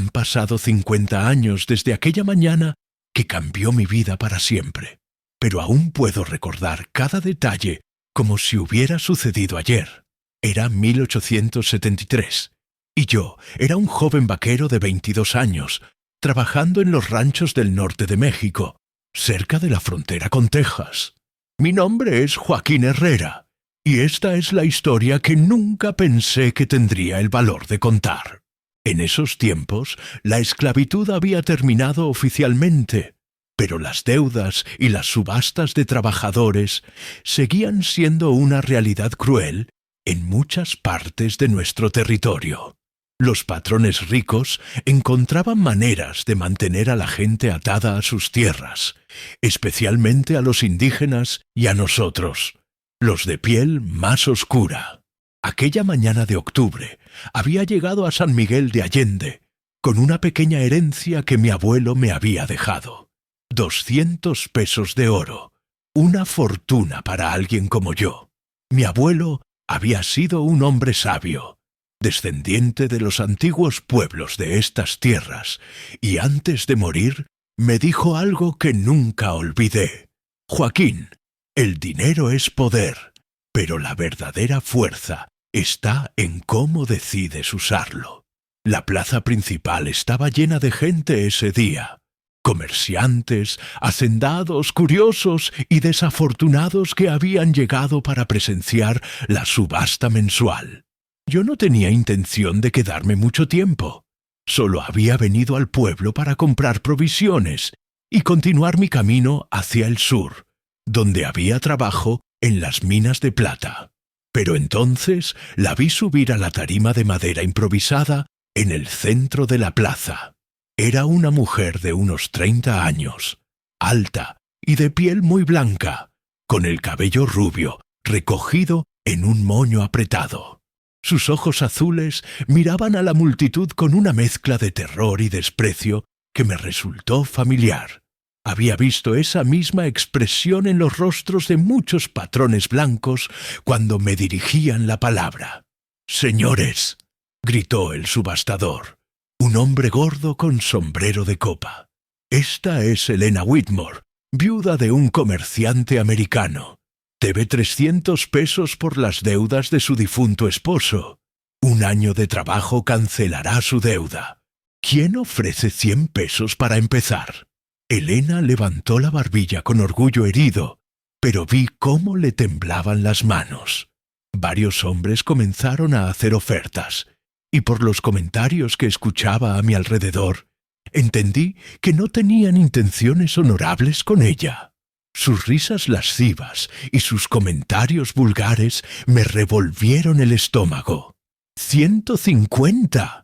Han pasado 50 años desde aquella mañana que cambió mi vida para siempre, pero aún puedo recordar cada detalle como si hubiera sucedido ayer. Era 1873, y yo era un joven vaquero de 22 años, trabajando en los ranchos del norte de México, cerca de la frontera con Texas. Mi nombre es Joaquín Herrera, y esta es la historia que nunca pensé que tendría el valor de contar. En esos tiempos, la esclavitud había terminado oficialmente, pero las deudas y las subastas de trabajadores seguían siendo una realidad cruel en muchas partes de nuestro territorio. Los patrones ricos encontraban maneras de mantener a la gente atada a sus tierras, especialmente a los indígenas y a nosotros, los de piel más oscura. Aquella mañana de octubre había llegado a San Miguel de Allende con una pequeña herencia que mi abuelo me había dejado. 200 pesos de oro, una fortuna para alguien como yo. Mi abuelo había sido un hombre sabio, descendiente de los antiguos pueblos de estas tierras, y antes de morir me dijo algo que nunca olvidé. Joaquín, el dinero es poder, pero la verdadera fuerza está en cómo decides usarlo. La plaza principal estaba llena de gente ese día. Comerciantes, hacendados, curiosos y desafortunados que habían llegado para presenciar la subasta mensual. Yo no tenía intención de quedarme mucho tiempo. Solo había venido al pueblo para comprar provisiones y continuar mi camino hacia el sur, donde había trabajo en las minas de plata. Pero entonces la vi subir a la tarima de madera improvisada en el centro de la plaza. Era una mujer de unos 30 años, alta y de piel muy blanca, con el cabello rubio, recogido en un moño apretado. Sus ojos azules miraban a la multitud con una mezcla de terror y desprecio que me resultó familiar. Había visto esa misma expresión en los rostros de muchos patrones blancos cuando me dirigían la palabra. «Señores», gritó el subastador, un hombre gordo con sombrero de copa. «Esta es Elena Whitmore, viuda de un comerciante americano. Debe 300 pesos por las deudas de su difunto esposo. Un año de trabajo cancelará su deuda. ¿Quién ofrece 100 pesos para empezar?» Elena levantó la barbilla con orgullo herido, pero vi cómo le temblaban las manos. Varios hombres comenzaron a hacer ofertas, y por los comentarios que escuchaba a mi alrededor, entendí que no tenían intenciones honorables con ella. Sus risas lascivas y sus comentarios vulgares me revolvieron el estómago. «¡150!»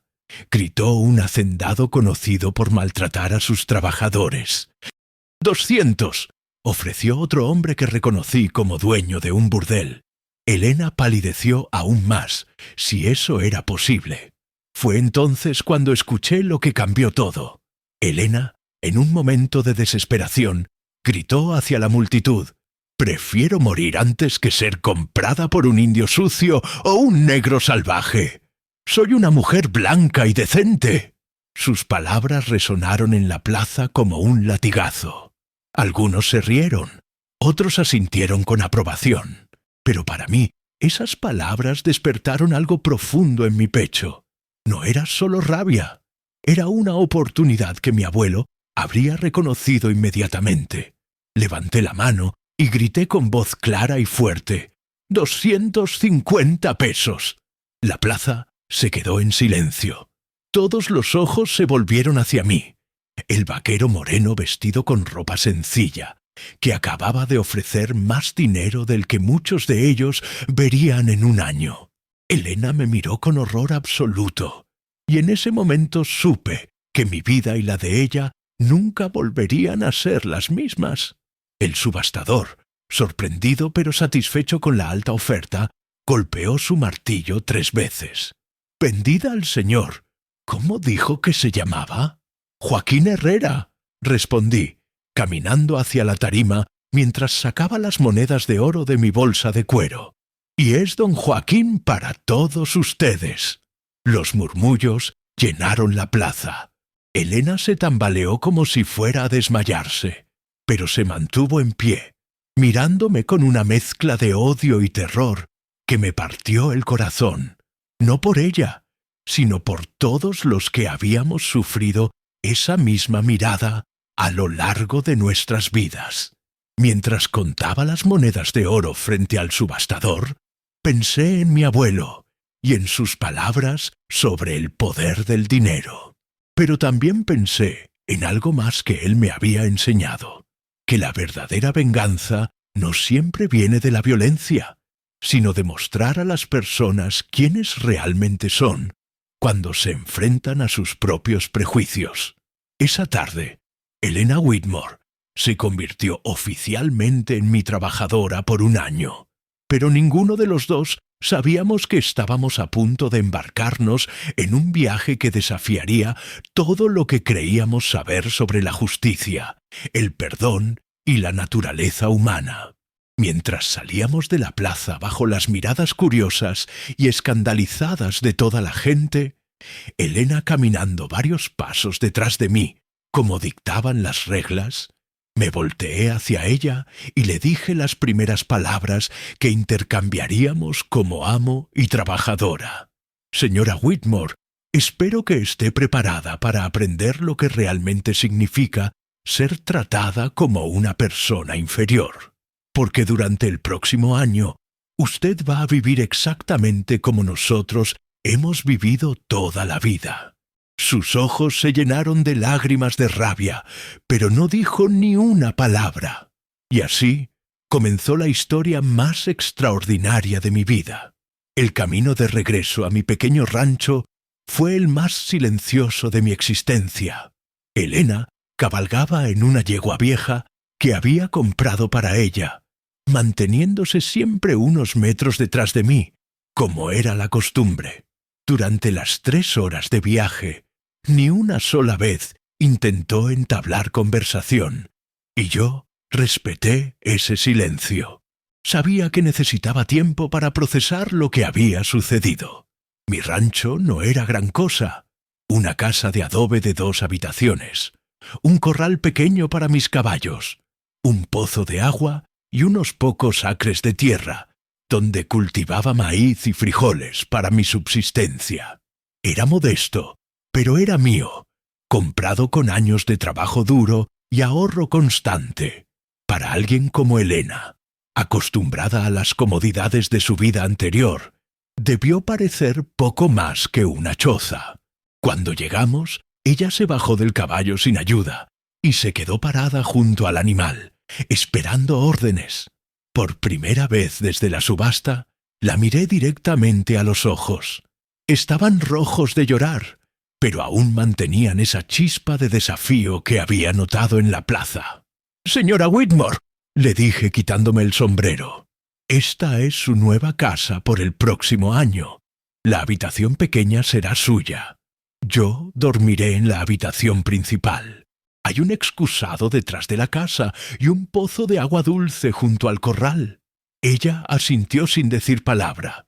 gritó un hacendado conocido por maltratar a sus trabajadores. «¡200!» ofreció otro hombre que reconocí como dueño de un burdel. Elena palideció aún más, si eso era posible. Fue entonces cuando escuché lo que cambió todo. Elena, en un momento de desesperación, gritó hacia la multitud: «Prefiero morir antes que ser comprada por un indio sucio o un negro salvaje. Soy una mujer blanca y decente». Sus palabras resonaron en la plaza como un latigazo. Algunos se rieron, otros asintieron con aprobación. Pero para mí, esas palabras despertaron algo profundo en mi pecho. No era solo rabia, era una oportunidad que mi abuelo habría reconocido inmediatamente. Levanté la mano y grité con voz clara y fuerte: «¡250 pesos!». La plaza se quedó en silencio. Todos los ojos se volvieron hacia mí. El vaquero moreno vestido con ropa sencilla, que acababa de ofrecer más dinero del que muchos de ellos verían en un año. Elena me miró con horror absoluto, y en ese momento supe que mi vida y la de ella nunca volverían a ser las mismas. El subastador, sorprendido pero satisfecho con la alta oferta, golpeó su martillo 3 veces. «Vendida al señor. ¿Cómo dijo que se llamaba?» «Joaquín Herrera», respondí, caminando hacia la tarima mientras sacaba las monedas de oro de mi bolsa de cuero. «Y es don Joaquín para todos ustedes». Los murmullos llenaron la plaza. Elena se tambaleó como si fuera a desmayarse, pero se mantuvo en pie, mirándome con una mezcla de odio y terror que me partió el corazón, no por ella, sino por todos los que habíamos sufrido esa misma mirada a lo largo de nuestras vidas. Mientras contaba las monedas de oro frente al subastador, pensé en mi abuelo y en sus palabras sobre el poder del dinero. Pero también pensé en algo más que él me había enseñado, que la verdadera venganza no siempre viene de la violencia, sino de mostrar a las personas quiénes realmente son cuando se enfrentan a sus propios prejuicios. Esa tarde, Elena Whitmore se convirtió oficialmente en mi trabajadora por un año, pero ninguno de los dos sabíamos que estábamos a punto de embarcarnos en un viaje que desafiaría todo lo que creíamos saber sobre la justicia, el perdón y la naturaleza humana. Mientras salíamos de la plaza bajo las miradas curiosas y escandalizadas de toda la gente, Elena caminando varios pasos detrás de mí, como dictaban las reglas, me volteé hacia ella y le dije las primeras palabras que intercambiaríamos como amo y trabajadora. Señora Whitmore, espero que esté preparada para aprender lo que realmente significa ser tratada como una persona inferior, porque durante el próximo año usted va a vivir exactamente como nosotros hemos vivido toda la vida. Sus ojos se llenaron de lágrimas de rabia, pero no dijo ni una palabra. Y así comenzó la historia más extraordinaria de mi vida. El camino de regreso a mi pequeño rancho fue el más silencioso de mi existencia. Elena cabalgaba en una yegua vieja que había comprado para ella, manteniéndose siempre unos metros detrás de mí, como era la costumbre. Durante las 3 horas de viaje, ni una sola vez intentó entablar conversación, y yo respeté ese silencio. Sabía que necesitaba tiempo para procesar lo que había sucedido. Mi rancho no era gran cosa. Una casa de adobe de 2 habitaciones, un corral pequeño para mis caballos, un pozo de agua y unos pocos acres de tierra, donde cultivaba maíz y frijoles para mi subsistencia. Era modesto, pero era mío, comprado con años de trabajo duro y ahorro constante. Para alguien como Elena, acostumbrada a las comodidades de su vida anterior, debió parecer poco más que una choza. Cuando llegamos, ella se bajó del caballo sin ayuda y se quedó parada junto al animal, esperando órdenes. Por primera vez desde la subasta, la miré directamente a los ojos. Estaban rojos de llorar, pero aún mantenían esa chispa de desafío que había notado en la plaza. «Señora Whitmore», le dije quitándome el sombrero, «esta es su nueva casa por el próximo año. La habitación pequeña será suya. Yo dormiré en la habitación principal. Hay un excusado detrás de la casa y un pozo de agua dulce junto al corral». Ella asintió sin decir palabra,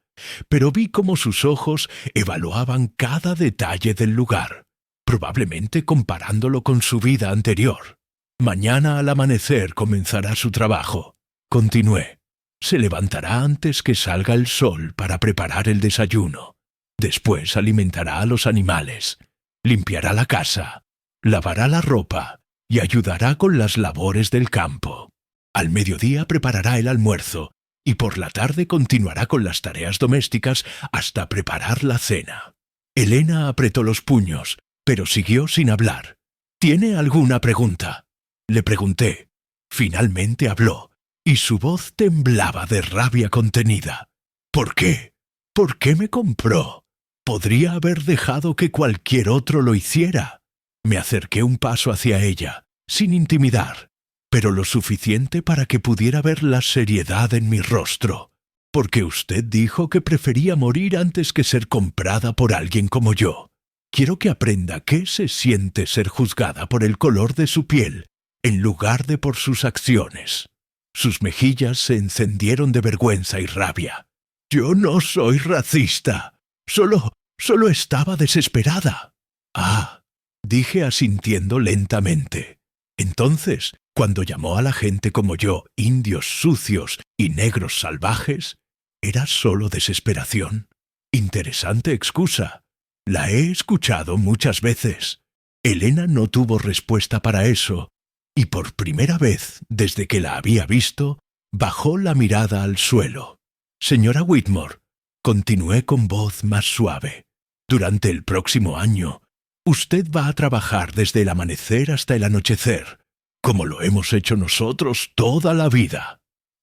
pero vi cómo sus ojos evaluaban cada detalle del lugar, probablemente comparándolo con su vida anterior. «Mañana al amanecer comenzará su trabajo», continué. «Se levantará antes que salga el sol para preparar el desayuno. Después alimentará a los animales, limpiará la casa, lavará la ropa y ayudará con las labores del campo. Al mediodía preparará el almuerzo y por la tarde continuará con las tareas domésticas hasta preparar la cena». Elena apretó los puños, pero siguió sin hablar. «¿Tiene alguna pregunta?», le pregunté. Finalmente habló, y su voz temblaba de rabia contenida. «¿Por qué? ¿Por qué me compró? Podría haber dejado que cualquier otro lo hiciera». Me acerqué un paso hacia ella, sin intimidar, pero lo suficiente para que pudiera ver la seriedad en mi rostro. «Porque usted dijo que prefería morir antes que ser comprada por alguien como yo. Quiero que aprenda qué se siente ser juzgada por el color de su piel, en lugar de por sus acciones». Sus mejillas se encendieron de vergüenza y rabia. «Yo no soy racista. Solo estaba desesperada». Ah, dije asintiendo lentamente. Entonces, cuando llamó a la gente como yo indios sucios y negros salvajes, ¿era solo desesperación? Interesante excusa. La he escuchado muchas veces. Elena no tuvo respuesta para eso, y por primera vez desde que la había visto, bajó la mirada al suelo. Señora Whitmore, continué con voz más suave, durante el próximo año, usted va a trabajar desde el amanecer hasta el anochecer, como lo hemos hecho nosotros toda la vida.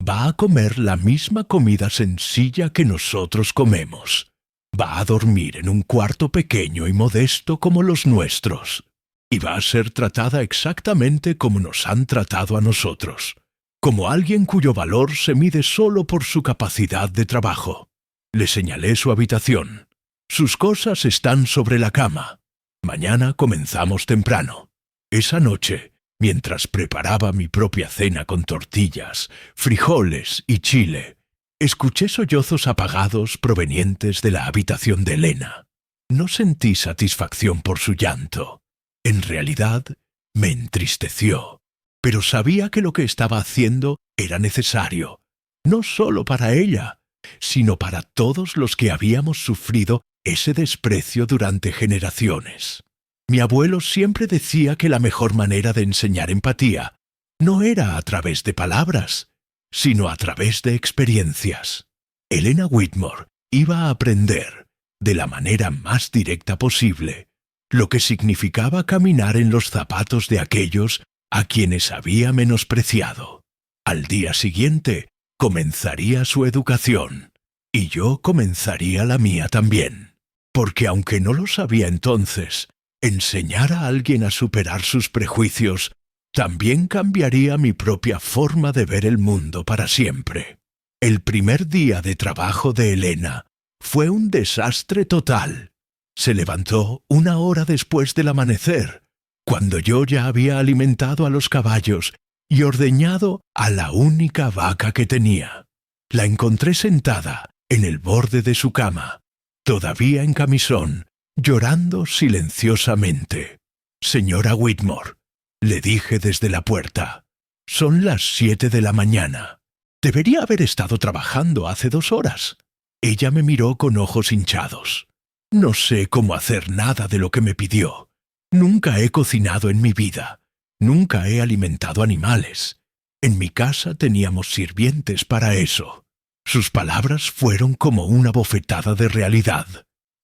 Va a comer la misma comida sencilla que nosotros comemos. Va a dormir en un cuarto pequeño y modesto como los nuestros. Y va a ser tratada exactamente como nos han tratado a nosotros, como alguien cuyo valor se mide solo por su capacidad de trabajo. Le señalé su habitación. Sus cosas están sobre la cama. Mañana comenzamos temprano. Esa noche, mientras preparaba mi propia cena con tortillas, frijoles y chile, escuché sollozos apagados provenientes de la habitación de Elena. No sentí satisfacción por su llanto. En realidad, me entristeció, pero sabía que lo que estaba haciendo era necesario, no solo para ella, sino para todos los que habíamos sufrido ese desprecio durante generaciones. Mi abuelo siempre decía que la mejor manera de enseñar empatía no era a través de palabras, sino a través de experiencias. Elena Whitmore iba a aprender, de la manera más directa posible, lo que significaba caminar en los zapatos de aquellos a quienes había menospreciado. Al día siguiente comenzaría su educación, y yo comenzaría la mía también, porque aunque no lo sabía entonces, enseñar a alguien a superar sus prejuicios también cambiaría mi propia forma de ver el mundo para siempre. El primer día de trabajo de Elena fue un desastre total. Se levantó 1 hora después del amanecer, cuando yo ya había alimentado a los caballos y ordeñado a la única vaca que tenía. La encontré sentada en el borde de su cama, todavía en camisón, llorando silenciosamente. Señora Whitmore, le dije desde la puerta, son las 7 de la mañana. Debería haber estado trabajando hace 2 horas. Ella me miró con ojos hinchados. No sé cómo hacer nada de lo que me pidió. Nunca he cocinado en mi vida. Nunca he alimentado animales. En mi casa teníamos sirvientes para eso. Sus palabras fueron como una bofetada de realidad.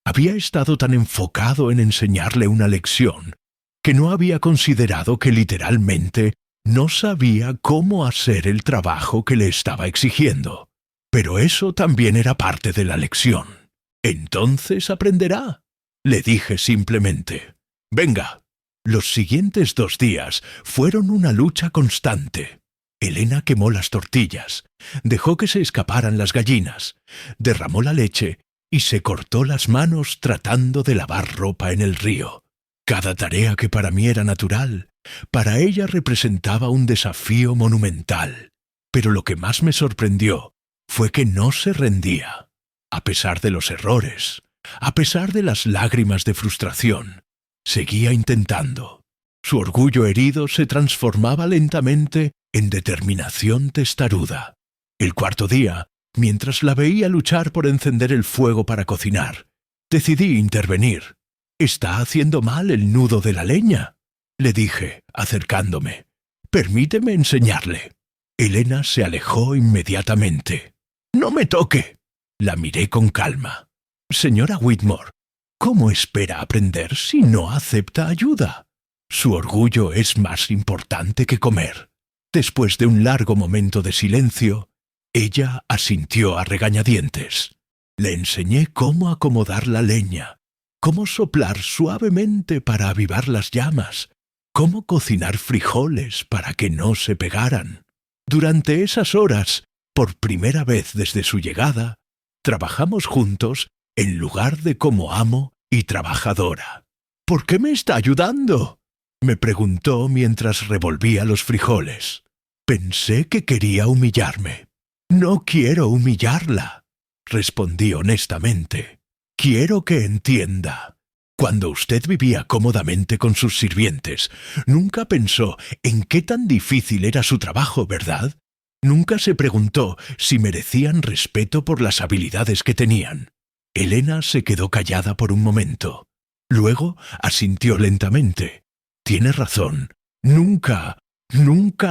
Había estado tan enfocado en enseñarle una lección que no había considerado que literalmente no sabía cómo hacer el trabajo que le estaba exigiendo. Pero eso también era parte de la lección. Entonces aprenderá. Le dije simplemente, venga. Los siguientes 2 días fueron una lucha constante. Elena quemó las tortillas, dejó que se escaparan las gallinas, derramó la leche y se cortó las manos tratando de lavar ropa en el río. Cada tarea que para mí era natural, para ella representaba un desafío monumental. Pero lo que más me sorprendió fue que no se rendía. A pesar de los errores, a pesar de las lágrimas de frustración, seguía intentando. Su orgullo herido se transformaba lentamente en determinación testaruda. El 4.º día, mientras la veía luchar por encender el fuego para cocinar, decidí intervenir. «Está haciendo mal el nudo de la leña», le dije, acercándome. «Permíteme enseñarle». Elena se alejó inmediatamente. «¡No me toque!». La miré con calma. «Señora Whitmore, ¿cómo espera aprender si no acepta ayuda? Su orgullo es más importante que comer». Después de un largo momento de silencio, ella asintió a regañadientes. Le enseñé cómo acomodar la leña, cómo soplar suavemente para avivar las llamas, cómo cocinar frijoles para que no se pegaran. Durante esas horas, por primera vez desde su llegada, trabajamos juntos en lugar de como amo y trabajadora. «¿Por qué me está ayudando?», me preguntó mientras revolvía los frijoles. Pensé que quería humillarme. «No quiero humillarla», respondí honestamente. «Quiero que entienda. Cuando usted vivía cómodamente con sus sirvientes, nunca pensó en qué tan difícil era su trabajo, ¿verdad? Nunca se preguntó si merecían respeto por las habilidades que tenían. Elena se quedó callada por un momento. Luego asintió lentamente. Tiene razón. Nunca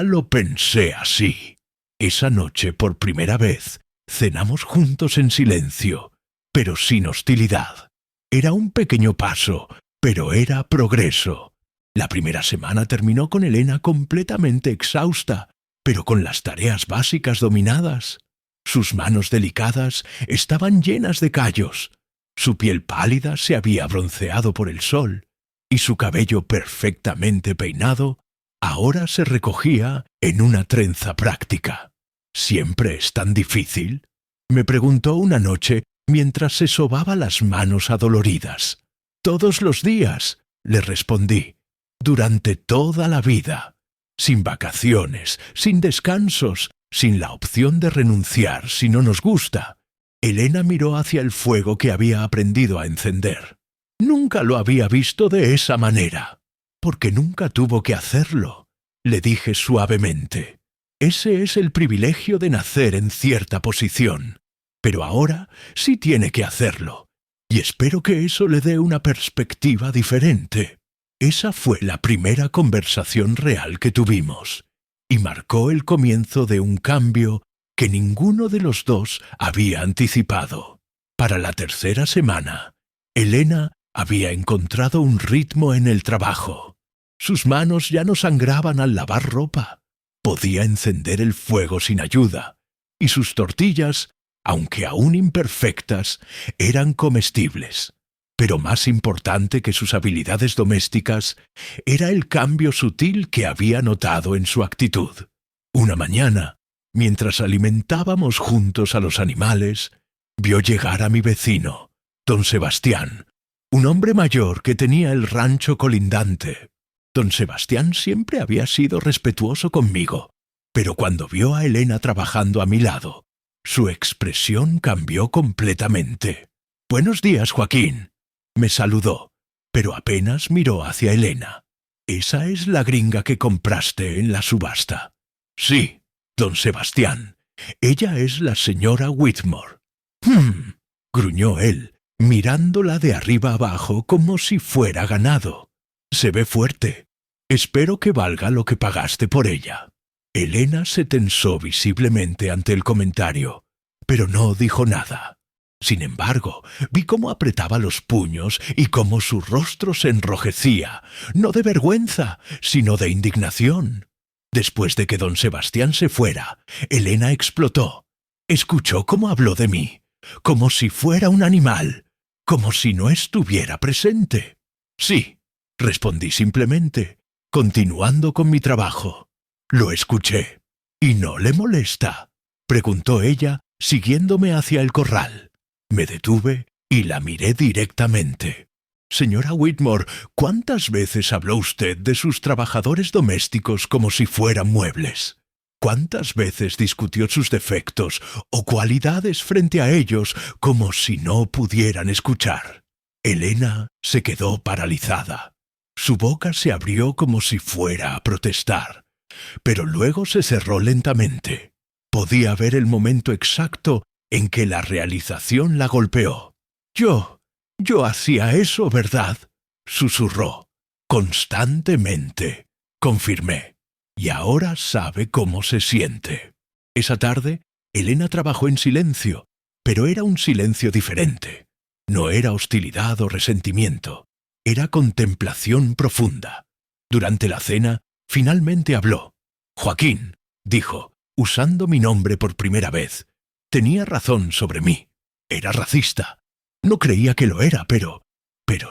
lo pensé así. Esa noche, por primera vez, cenamos juntos en silencio, pero sin hostilidad. Era un pequeño paso, pero era progreso. La primera semana terminó con Elena completamente exhausta, pero con las tareas básicas dominadas. Sus manos delicadas estaban llenas de callos. Su piel pálida se había bronceado por el sol, y su cabello perfectamente peinado ahora se recogía en una trenza práctica. ¿Siempre es tan difícil?, me preguntó una noche mientras se sobaba las manos adoloridas. Todos los días, le respondí, durante toda la vida, sin vacaciones, sin descansos, sin la opción de renunciar si no nos gusta. Elena miró hacia el fuego que había aprendido a encender. Nunca lo había visto de esa manera. Porque nunca tuvo que hacerlo, le dije suavemente. Ese es el privilegio de nacer en cierta posición. Pero ahora sí tiene que hacerlo. Y espero que eso le dé una perspectiva diferente. Esa fue la primera conversación real que tuvimos, y marcó el comienzo de un cambio que ninguno de los dos había anticipado. Para la tercera semana, Elena había encontrado un ritmo en el trabajo. Sus manos ya no sangraban al lavar ropa. Podía encender el fuego sin ayuda, y sus tortillas, aunque aún imperfectas, eran comestibles. Pero más importante que sus habilidades domésticas era el cambio sutil que había notado en su actitud. Una mañana, mientras alimentábamos juntos a los animales, vio llegar a mi vecino, don Sebastián, un hombre mayor que tenía el rancho colindante. Don Sebastián siempre había sido respetuoso conmigo, pero cuando vio a Elena trabajando a mi lado, su expresión cambió completamente. «Buenos días, Joaquín», me saludó, pero apenas miró hacia Elena. «¿Esa es la gringa que compraste en la subasta?» «Sí, don Sebastián. Ella es la señora Whitmore». Gruñó él, mirándola de arriba abajo como si fuera ganado. «Se ve fuerte. Espero que valga lo que pagaste por ella». Elena se tensó visiblemente ante el comentario, pero no dijo nada. Sin embargo, vi cómo apretaba los puños y cómo su rostro se enrojecía, no de vergüenza, sino de indignación. Después de que don Sebastián se fuera, Elena explotó. Escuchó cómo habló de mí, como si fuera un animal, como si no estuviera presente. «Sí», respondí simplemente, continuando con mi trabajo. «Lo escuché». «¿Y no le molesta?», preguntó ella, siguiéndome hacia el corral. Me detuve y la miré directamente. «Señora Whitmore, ¿cuántas veces habló usted de sus trabajadores domésticos como si fueran muebles? ¿Cuántas veces discutió sus defectos o cualidades frente a ellos como si no pudieran escuchar?» Elena se quedó paralizada. Su boca se abrió como si fuera a protestar, pero luego se cerró lentamente. Podía ver el momento exacto en que la realización la golpeó. Yo hacía eso, ¿verdad?», susurró. «Constantemente», confirmé. «Y ahora sabe cómo se siente». Esa tarde, Elena trabajó en silencio, pero era un silencio diferente. No era hostilidad o resentimiento, era contemplación profunda. Durante la cena, finalmente habló. «Joaquín», dijo, usando mi nombre por primera vez, «tenía razón sobre mí. Era racista. No creía que lo era, pero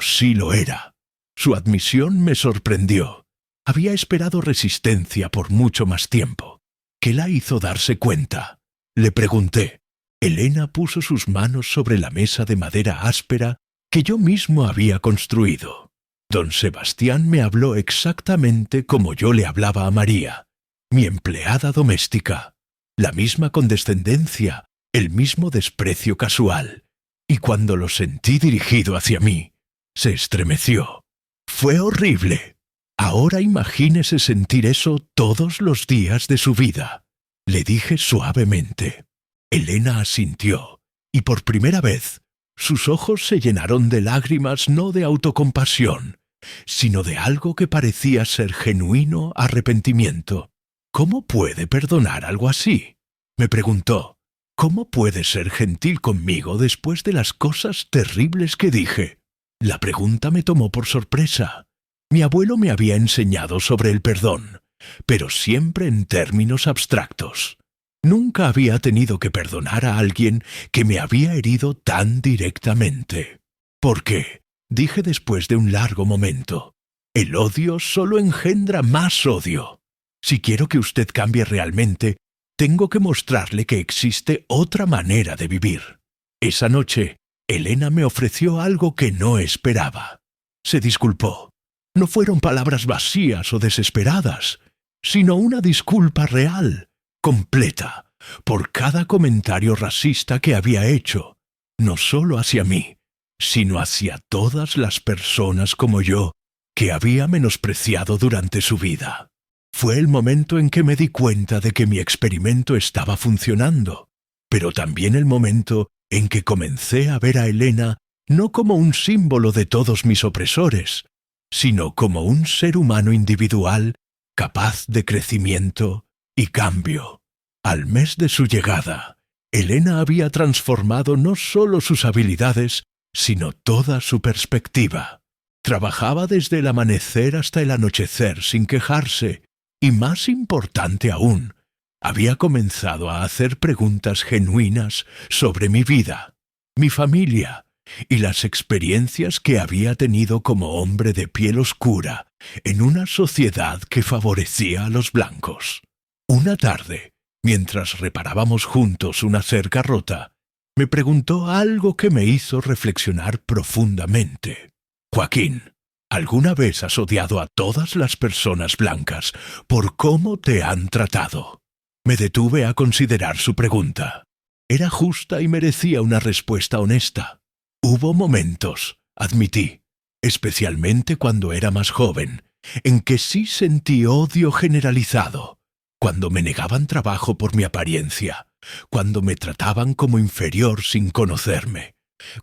sí lo era». Su admisión me sorprendió. Había esperado resistencia por mucho más tiempo. ¿Qué la hizo darse cuenta?, le pregunté. Elena puso sus manos sobre la mesa de madera áspera que yo mismo había construido. Don Sebastián me habló exactamente como yo le hablaba a María, mi empleada doméstica. La misma condescendencia, el mismo desprecio casual. Y cuando lo sentí dirigido hacia mí, Se estremeció. Fue horrible. Ahora imagínese sentir eso todos los días de su vida. Le dije suavemente. Elena asintió, y por primera vez, sus ojos se llenaron de lágrimas no de autocompasión, sino de algo que parecía ser genuino arrepentimiento. ¿Cómo puede perdonar algo así?, me preguntó. ¿Cómo puede ser gentil conmigo después de las cosas terribles que dije? La pregunta me tomó por sorpresa. Mi abuelo me había enseñado sobre el perdón, pero siempre en términos abstractos. Nunca había tenido que perdonar a alguien que me había herido tan directamente. ¿Por qué?, dije después de un largo momento. El odio solo engendra más odio. Si quiero que usted cambie realmente, tengo que mostrarle que existe otra manera de vivir. Esa noche, Elena me ofreció algo que no esperaba. Se disculpó. No fueron palabras vacías o desesperadas, sino una disculpa real, completa, por cada comentario racista que había hecho, no solo hacia mí, sino hacia todas las personas como yo que había menospreciado durante su vida. Fue el momento en que me di cuenta de que mi experimento estaba funcionando, pero también el momento en que comencé a ver a Elena no como un símbolo de todos mis opresores, sino como un ser humano individual capaz de crecimiento y cambio. Al mes de su llegada, Elena había transformado no solo sus habilidades, sino toda su perspectiva. Trabajaba desde el amanecer hasta el anochecer sin quejarse, y más importante aún, había comenzado a hacer preguntas genuinas sobre mi vida, mi familia y las experiencias que había tenido como hombre de piel oscura en una sociedad que favorecía a los blancos. Una tarde, mientras reparábamos juntos una cerca rota, me preguntó algo que me hizo reflexionar profundamente. Joaquín, ¿alguna vez has odiado a todas las personas blancas por cómo te han tratado? Me detuve a considerar su pregunta. Era justa y merecía una respuesta honesta. Hubo momentos, admití, especialmente cuando era más joven, en que sí sentí odio generalizado, cuando me negaban trabajo por mi apariencia, cuando me trataban como inferior sin conocerme,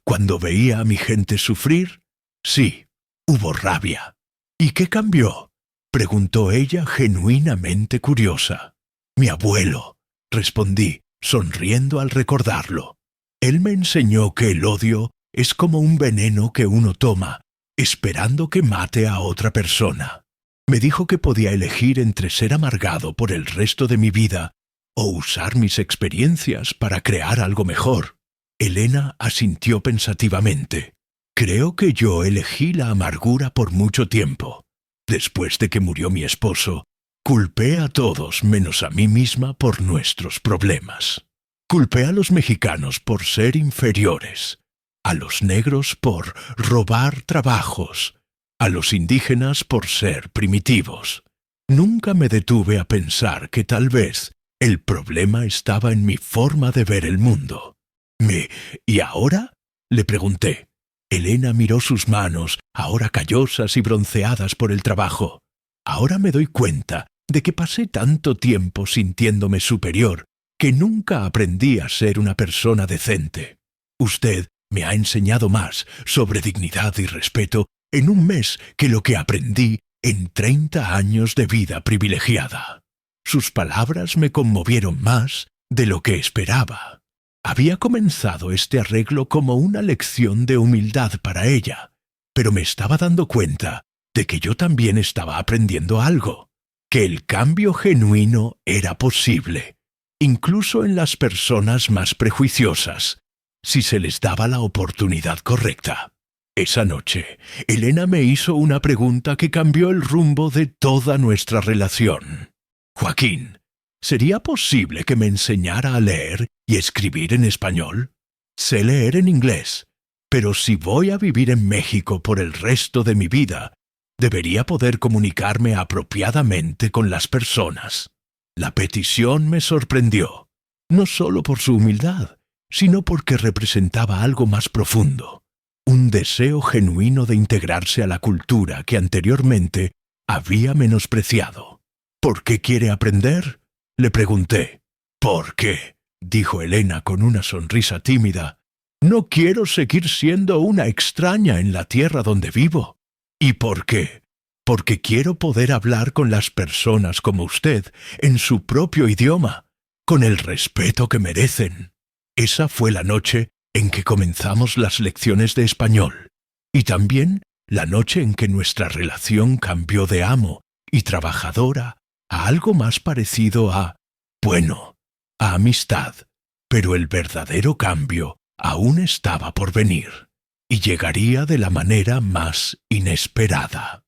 cuando veía a mi gente sufrir. Sí, hubo rabia. ¿Y qué cambió?, preguntó ella genuinamente curiosa. Mi abuelo, respondí, sonriendo al recordarlo. Él me enseñó que el odio es como un veneno que uno toma, esperando que mate a otra persona. Me dijo que podía elegir entre ser amargado por el resto de mi vida o usar mis experiencias para crear algo mejor. Elena asintió pensativamente. Creo que yo elegí la amargura por mucho tiempo. Después de que murió mi esposo, culpé a todos menos a mí misma por nuestros problemas. Culpé a los mexicanos por ser inferiores, a los negros por robar trabajos, a los indígenas por ser primitivos. Nunca me detuve a pensar que tal vez el problema estaba en mi forma de ver el mundo. ¿Y ahora?, le pregunté. Elena miró sus manos, ahora callosas y bronceadas por el trabajo. Ahora me doy cuenta de que pasé tanto tiempo sintiéndome superior que nunca aprendí a ser una persona decente. Usted me ha enseñado más sobre dignidad y respeto en un mes que lo que aprendí en 30 años de vida privilegiada. Sus palabras me conmovieron más de lo que esperaba. Había comenzado este arreglo como una lección de humildad para ella, pero me estaba dando cuenta de que yo también estaba aprendiendo algo, que el cambio genuino era posible, incluso en las personas más prejuiciosas, si se les daba la oportunidad correcta. Esa noche, Elena me hizo una pregunta que cambió el rumbo de toda nuestra relación. Joaquín, ¿sería posible que me enseñara a leer y escribir en español? Sé leer en inglés, pero si voy a vivir en México por el resto de mi vida, debería poder comunicarme apropiadamente con las personas. La petición me sorprendió, no solo por su humildad, sino porque representaba algo más profundo, un deseo genuino de integrarse a la cultura que anteriormente había menospreciado. ¿Por qué quiere aprender?, le pregunté. «¿Por qué?», dijo Elena con una sonrisa tímida. «No quiero seguir siendo una extraña en la tierra donde vivo». «¿Y por qué?». «Porque quiero poder hablar con las personas como usted en su propio idioma, con el respeto que merecen». Esa fue la noche en que comenzamos las lecciones de español, y también la noche en que nuestra relación cambió de amo y trabajadora a algo más parecido a, bueno, a amistad. Pero el verdadero cambio aún estaba por venir, y llegaría de la manera más inesperada.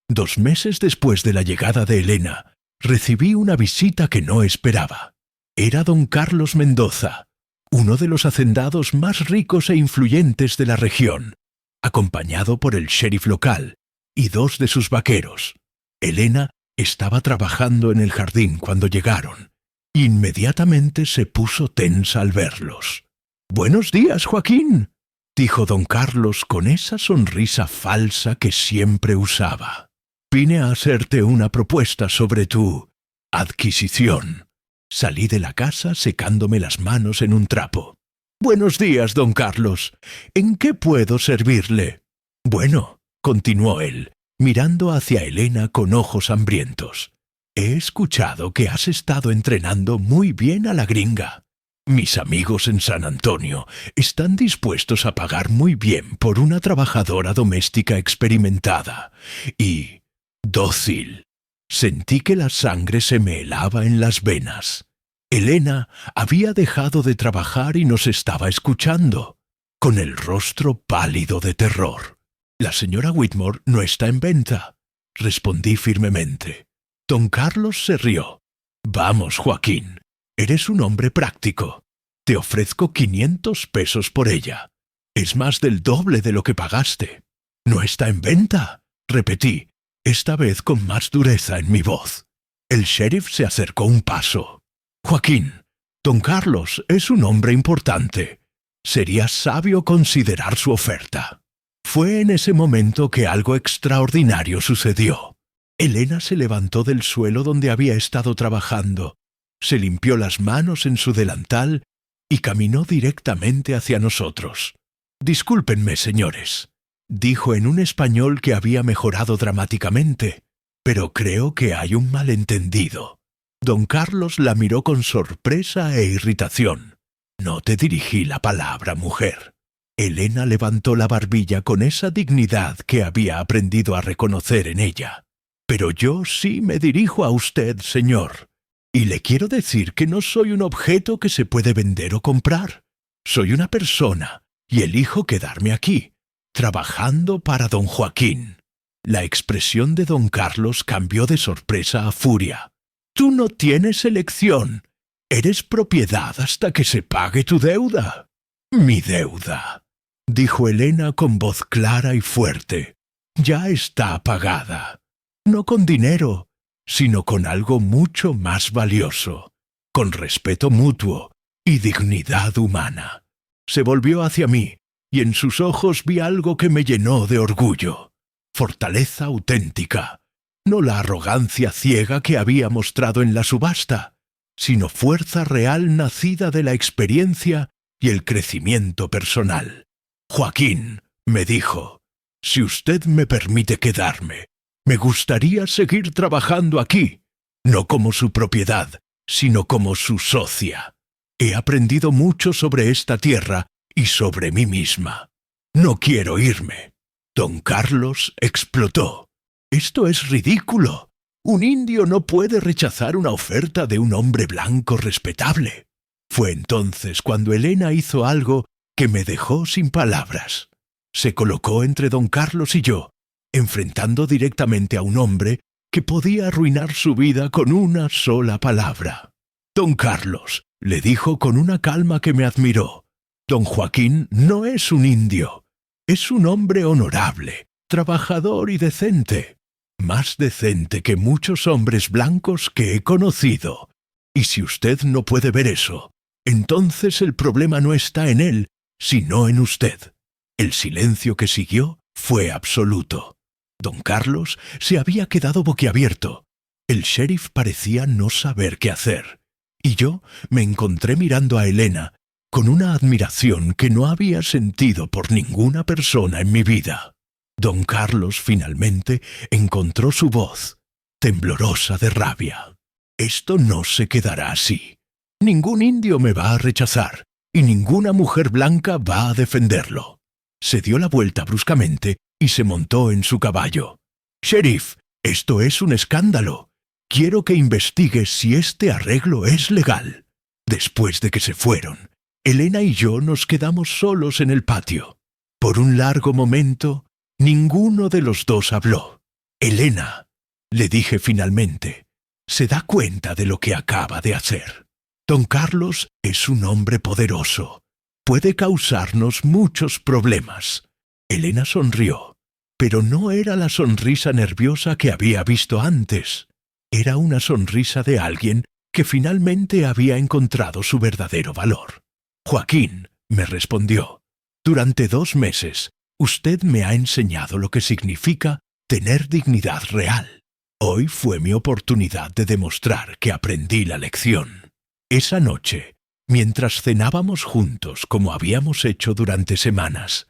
2 meses después de la llegada de Elena, recibí una visita que no esperaba. Era don Carlos Mendoza, uno de los hacendados más ricos e influyentes de la región, acompañado por el sheriff local y 2 de sus vaqueros. Elena estaba trabajando en el jardín cuando llegaron. Inmediatamente se puso tensa al verlos. «Buenos días, Joaquín», dijo don Carlos con esa sonrisa falsa que siempre usaba. «Vine a hacerte una propuesta sobre tu adquisición». Salí de la casa secándome las manos en un trapo. «Buenos días, don Carlos. ¿En qué puedo servirle?». «Bueno», continuó él, mirando hacia Elena con ojos hambrientos, «he escuchado que has estado entrenando muy bien a la gringa. Mis amigos en San Antonio están dispuestos a pagar muy bien por una trabajadora doméstica experimentada y dócil». Sentí que la sangre se me helaba en las venas. Elena había dejado de trabajar y nos estaba escuchando, con el rostro pálido de terror. «La señora Whitmore no está en venta», respondí firmemente. Don Carlos se rió. «Vamos, Joaquín, eres un hombre práctico. Te ofrezco 500 pesos por ella. Es más del doble de lo que pagaste». «¿No está en venta?», repetí, esta vez con más dureza en mi voz. El sheriff se acercó un paso. «Joaquín, don Carlos es un hombre importante. Sería sabio considerar su oferta». Fue en ese momento que algo extraordinario sucedió. Elena se levantó del suelo donde había estado trabajando, se limpió las manos en su delantal y caminó directamente hacia nosotros. «Discúlpenme, señores», dijo en un español que había mejorado dramáticamente, «pero creo que hay un malentendido». Don Carlos la miró con sorpresa e irritación. «No te dirigí la palabra, mujer». Elena levantó la barbilla con esa dignidad que había aprendido a reconocer en ella. «Pero yo sí me dirijo a usted, señor. Y le quiero decir que no soy un objeto que se puede vender o comprar. Soy una persona y elijo quedarme aquí, trabajando para don Joaquín». La expresión de don Carlos cambió de sorpresa a furia. «Tú no tienes elección. Eres propiedad hasta que se pague tu deuda». «Mi deuda», dijo Elena con voz clara y fuerte, «ya está pagada. No con dinero, sino con algo mucho más valioso, con respeto mutuo y dignidad humana». Se volvió hacia mí, y en sus ojos vi algo que me llenó de orgullo. Fortaleza auténtica, no la arrogancia ciega que había mostrado en la subasta, sino fuerza real nacida de la experiencia y el crecimiento personal. «Joaquín», me dijo, «si usted me permite quedarme, me gustaría seguir trabajando aquí, no como su propiedad, sino como su socia. He aprendido mucho sobre esta tierra y sobre mí misma. No quiero irme». Don Carlos explotó. «Esto es ridículo. Un indio no puede rechazar una oferta de un hombre blanco respetable». Fue entonces cuando Elena hizo algo que me dejó sin palabras. Se colocó entre don Carlos y yo, enfrentando directamente a un hombre que podía arruinar su vida con una sola palabra. «Don Carlos», le dijo con una calma que me admiró, «don Joaquín no es un indio. Es un hombre honorable, trabajador y decente. Más decente que muchos hombres blancos que he conocido. Y si usted no puede ver eso, entonces el problema no está en él, sino en usted. El silencio que siguió fue absoluto. Don Carlos se había quedado boquiabierto. El sheriff parecía no saber qué hacer. Y yo me encontré mirando a Elena con una admiración que no había sentido por ninguna persona en mi vida. Don Carlos finalmente encontró su voz, temblorosa de rabia. Esto no se quedará así. Ningún indio me va a rechazar y ninguna mujer blanca va a defenderlo. Se dio la vuelta bruscamente y se montó en su caballo. «Sheriff, esto es un escándalo. Quiero que investigue si este arreglo es legal». Después de que se fueron, Elena y yo nos quedamos solos en el patio. Por un largo momento, ninguno de los dos habló. «Elena», le dije finalmente, «¿se da cuenta de lo que acaba de hacer? Don Carlos es un hombre poderoso. Puede causarnos muchos problemas». Elena sonrió, pero no era la sonrisa nerviosa que había visto antes. Era una sonrisa de alguien que finalmente había encontrado su verdadero valor. «Joaquín», me respondió, «durante 2 meses usted me ha enseñado lo que significa tener dignidad real. Hoy fue mi oportunidad de demostrar que aprendí la lección». Esa noche, mientras cenábamos juntos como habíamos hecho durante semanas,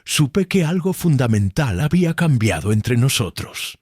supe que algo fundamental había cambiado entre nosotros.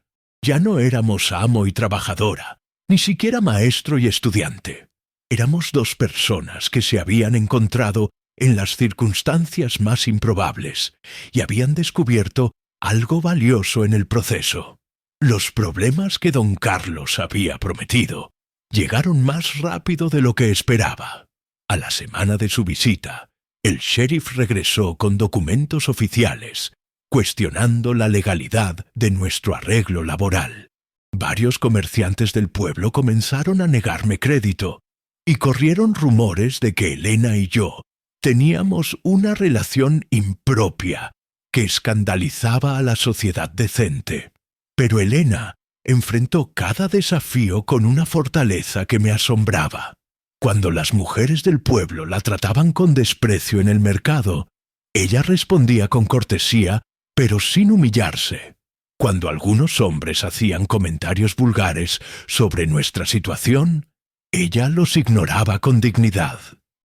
Ya no éramos amo y trabajadora, ni siquiera maestro y estudiante. Éramos 2 personas que se habían encontrado en las circunstancias más improbables y habían descubierto algo valioso en el proceso. Los problemas que don Carlos había prometido llegaron más rápido de lo que esperaba. A la semana de su visita, el sheriff regresó con documentos oficiales, cuestionando la legalidad de nuestro arreglo laboral. Varios comerciantes del pueblo comenzaron a negarme crédito, y corrieron rumores de que Elena y yo teníamos una relación impropia que escandalizaba a la sociedad decente. Pero Elena enfrentó cada desafío con una fortaleza que me asombraba. Cuando las mujeres del pueblo la trataban con desprecio en el mercado, ella respondía con cortesía, pero sin humillarse. Cuando algunos hombres hacían comentarios vulgares sobre nuestra situación, ella los ignoraba con dignidad.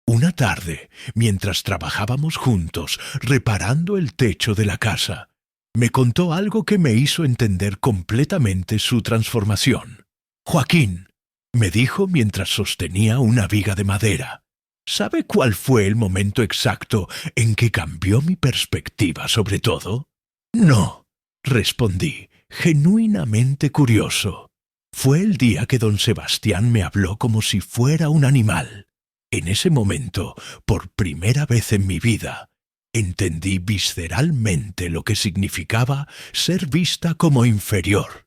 Una tarde, mientras trabajábamos juntos reparando el techo de la casa, me contó algo que me hizo entender completamente su transformación. «Joaquín», me dijo mientras sostenía una viga de madera, ¿sabe cuál fue el momento exacto en que cambió mi perspectiva sobre todo? «No», respondí, genuinamente curioso. «Fue el día que don Sebastián me habló como si fuera un animal. En ese momento, por primera vez en mi vida, entendí visceralmente lo que significaba ser vista como inferior.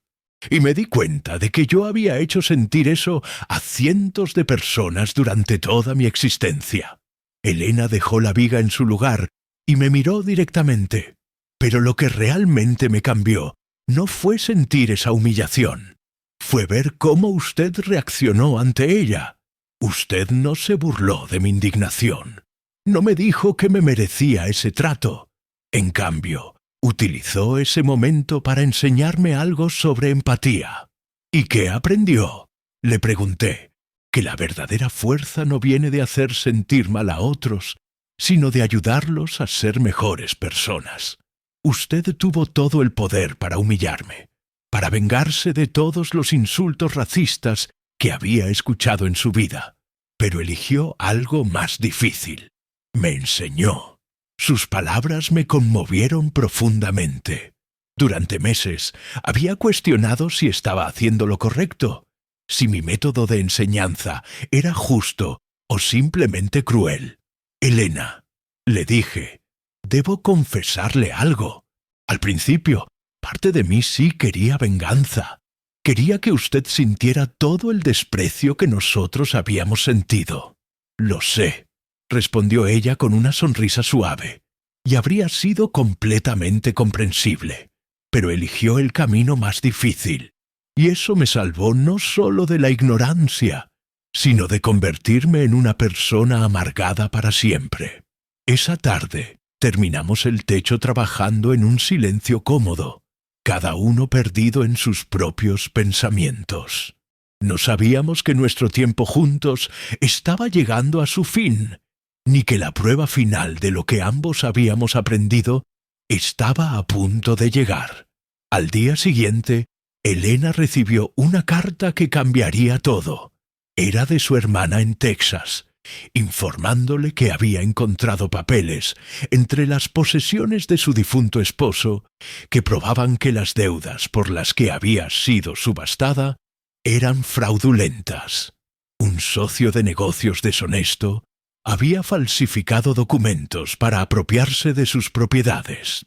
Y me di cuenta de que yo había hecho sentir eso a cientos de personas durante toda mi existencia». Elena dejó la viga en su lugar y me miró directamente. Pero lo que realmente me cambió no fue sentir esa humillación. Fue ver cómo usted reaccionó ante ella. Usted no se burló de mi indignación. No me dijo que me merecía ese trato. En cambio, utilizó ese momento para enseñarme algo sobre empatía. «¿Y qué aprendió?», le pregunté. «Que la verdadera fuerza no viene de hacer sentir mal a otros, sino de ayudarlos a ser mejores personas. Usted tuvo todo el poder para humillarme, para vengarse de todos los insultos racistas que había escuchado en su vida, pero eligió algo más difícil. Me enseñó». Sus palabras me conmovieron profundamente. Durante meses había cuestionado si estaba haciendo lo correcto, si mi método de enseñanza era justo o simplemente cruel. «Elena», le dije, «debo confesarle algo. Al principio, parte de mí sí quería venganza. Quería que usted sintiera todo el desprecio que nosotros habíamos sentido». «Lo sé», respondió ella con una sonrisa suave, «y habría sido completamente comprensible. Pero eligió el camino más difícil, y eso me salvó no solo de la ignorancia, sino de convertirme en una persona amargada para siempre». Esa tarde, Terminamos el techo trabajando en un silencio cómodo, cada uno perdido en sus propios pensamientos. No sabíamos que nuestro tiempo juntos estaba llegando a su fin, ni que la prueba final de lo que ambos habíamos aprendido estaba a punto de llegar. Al día siguiente, Elena recibió una carta que cambiaría todo. Era de su hermana en Texas, informándole que había encontrado papeles entre las posesiones de su difunto esposo que probaban que las deudas por las que había sido subastada eran fraudulentas. Un socio de negocios deshonesto había falsificado documentos para apropiarse de sus propiedades.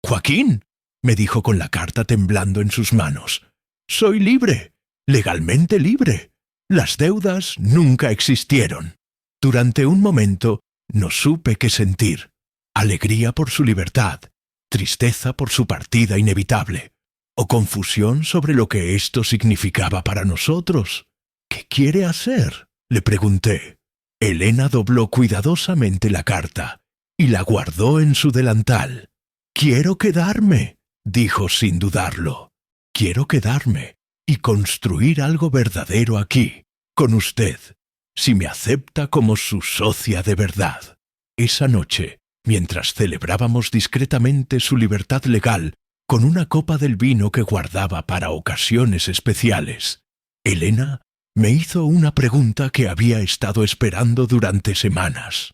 «Joaquín», me dijo con la carta temblando en sus manos, «soy libre, legalmente libre. Las deudas nunca existieron». Durante un momento no supe qué sentir: alegría por su libertad, tristeza por su partida inevitable, o confusión sobre lo que esto significaba para nosotros. «¿Qué quiere hacer?», le pregunté. Elena dobló cuidadosamente la carta y la guardó en su delantal. «Quiero quedarme», dijo sin dudarlo. «Quiero quedarme y construir algo verdadero aquí, con usted, si me acepta como su socia de verdad». Esa noche, mientras celebrábamos discretamente su libertad legal con una copa del vino que guardaba para ocasiones especiales, Elena me hizo una pregunta que había estado esperando durante semanas.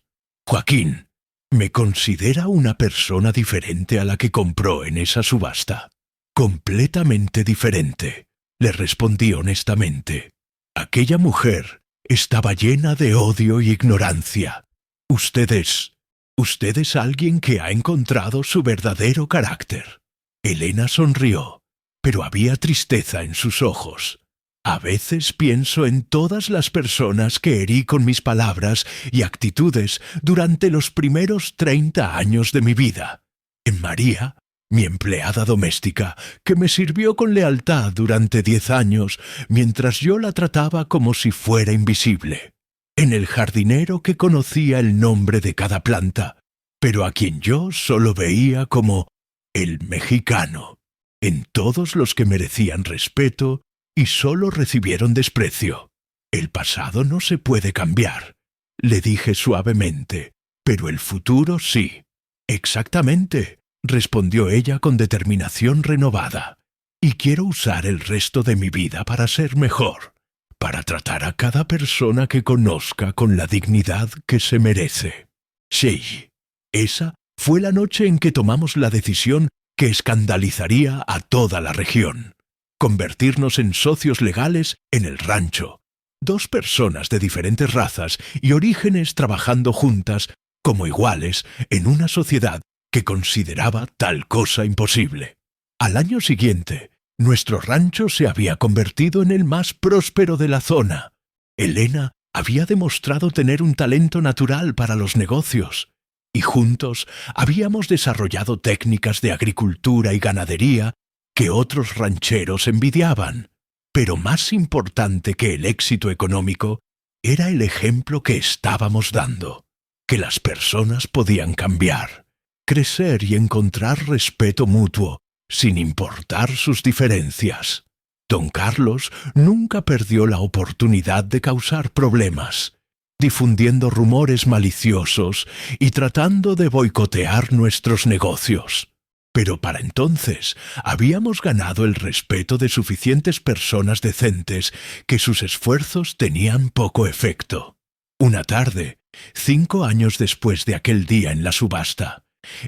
«Joaquín, ¿me considera una persona diferente a la que compró en esa subasta?» «Completamente diferente», le respondí honestamente. «Aquella mujer estaba llena de odio y ignorancia. Usted es alguien que ha encontrado su verdadero carácter». Elena sonrió, pero había tristeza en sus ojos. «A veces pienso en todas las personas que herí con mis palabras y actitudes durante los primeros 30 años de mi vida. En María, mi empleada doméstica, que me sirvió con lealtad durante 10 años, mientras yo la trataba como si fuera invisible. En el jardinero que conocía el nombre de cada planta, pero a quien yo solo veía como el mexicano. En todos los que merecían respeto y solo recibieron desprecio. El pasado no se puede cambiar», le dije suavemente, «pero el futuro sí». «Exactamente», respondió ella con determinación renovada. «Y quiero usar el resto de mi vida para ser mejor, para tratar a cada persona que conozca con la dignidad que se merece». Sí, esa fue la noche en que tomamos la decisión que escandalizaría a toda la región: convertirnos en socios legales en el rancho, 2 personas de diferentes razas y orígenes trabajando juntas como iguales en una sociedad que consideraba tal cosa imposible. Al año siguiente, nuestro rancho se había convertido en el más próspero de la zona. Elena había demostrado tener un talento natural para los negocios, y juntos habíamos desarrollado técnicas de agricultura y ganadería que otros rancheros envidiaban. Pero más importante que el éxito económico era el ejemplo que estábamos dando: que las personas podían cambiar, crecer y encontrar respeto mutuo, sin importar sus diferencias. Don Carlos nunca perdió la oportunidad de causar problemas, difundiendo rumores maliciosos y tratando de boicotear nuestros negocios. Pero para entonces habíamos ganado el respeto de suficientes personas decentes que sus esfuerzos tenían poco efecto. Una tarde, 5 años después de aquel día en la subasta,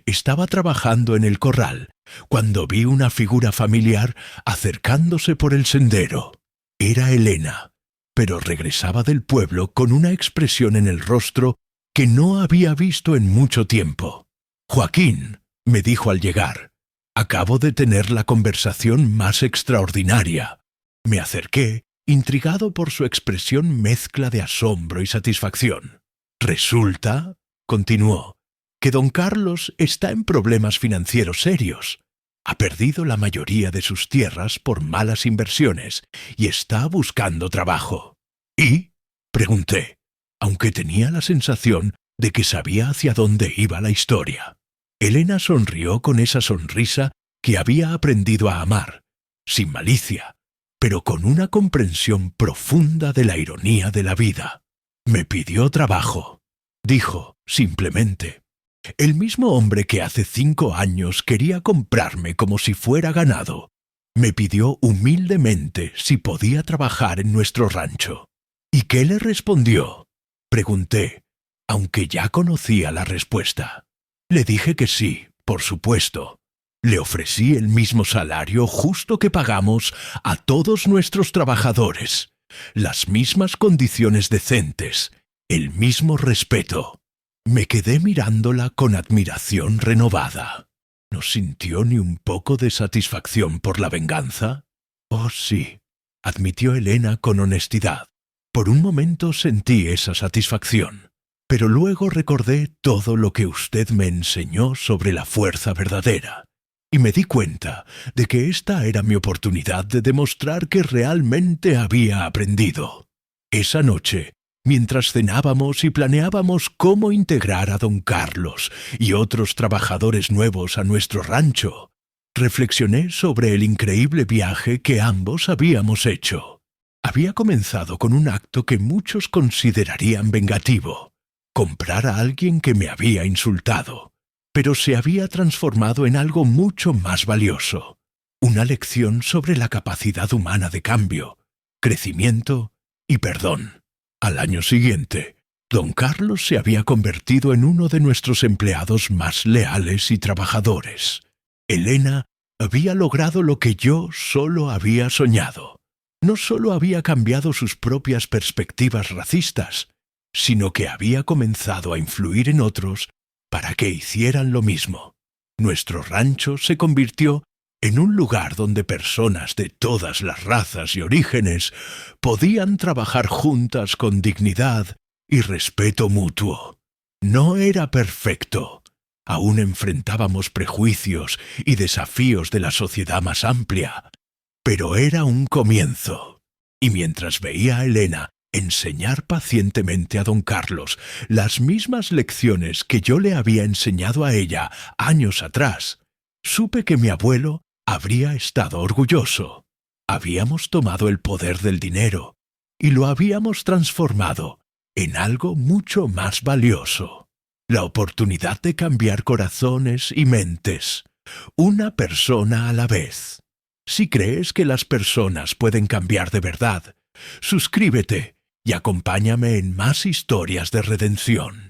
estaba trabajando en el corral cuando vi una figura familiar acercándose por el sendero. Era Elena, pero regresaba del pueblo con una expresión en el rostro que no había visto en mucho tiempo. «Joaquín», me dijo al llegar, «acabo de tener la conversación más extraordinaria». Me acerqué, intrigado por su expresión mezcla de asombro y satisfacción. «Resulta», continuó, «que don Carlos está en problemas financieros serios. Ha perdido la mayoría de sus tierras por malas inversiones y está buscando trabajo». «¿Y?», pregunté, aunque tenía la sensación de que sabía hacia dónde iba la historia. Elena sonrió con esa sonrisa que había aprendido a amar, sin malicia, pero con una comprensión profunda de la ironía de la vida. Me pidió trabajo, dijo simplemente. El mismo hombre que hace 5 años quería comprarme como si fuera ganado, me pidió humildemente si podía trabajar en nuestro rancho. ¿Y qué le respondió?, pregunté, aunque ya conocía la respuesta. Le dije que sí, por supuesto. Le ofrecí el mismo salario justo que pagamos a todos nuestros trabajadores, las mismas condiciones decentes, el mismo respeto. Me quedé mirándola con admiración renovada. ¿No sintió ni un poco de satisfacción por la venganza? Oh, sí, admitió Elena con honestidad. Por un momento sentí esa satisfacción, pero luego recordé todo lo que usted me enseñó sobre la fuerza verdadera, y me di cuenta de que esta era mi oportunidad de demostrar que realmente había aprendido. Esa noche, mientras cenábamos y planeábamos cómo integrar a don Carlos y otros trabajadores nuevos a nuestro rancho, reflexioné sobre el increíble viaje que ambos habíamos hecho. Había comenzado con un acto que muchos considerarían vengativo, comprar a alguien que me había insultado, pero se había transformado en algo mucho más valioso, una lección sobre la capacidad humana de cambio, crecimiento y perdón. Al año siguiente, don Carlos se había convertido en uno de nuestros empleados más leales y trabajadores. Elena había logrado lo que yo solo había soñado. No solo había cambiado sus propias perspectivas racistas, sino que había comenzado a influir en otros para que hicieran lo mismo. Nuestro rancho se convirtió en un lugar donde personas de todas las razas y orígenes podían trabajar juntas con dignidad y respeto mutuo. No era perfecto. Aún enfrentábamos prejuicios y desafíos de la sociedad más amplia, pero era un comienzo. Y mientras veía a Elena enseñar pacientemente a don Carlos las mismas lecciones que yo le había enseñado a ella años atrás, supe que mi abuelo habría estado orgulloso. Habíamos tomado el poder del dinero y lo habíamos transformado en algo mucho más valioso: la oportunidad de cambiar corazones y mentes, una persona a la vez. Si crees que las personas pueden cambiar de verdad, suscríbete y acompáñame en más historias de redención.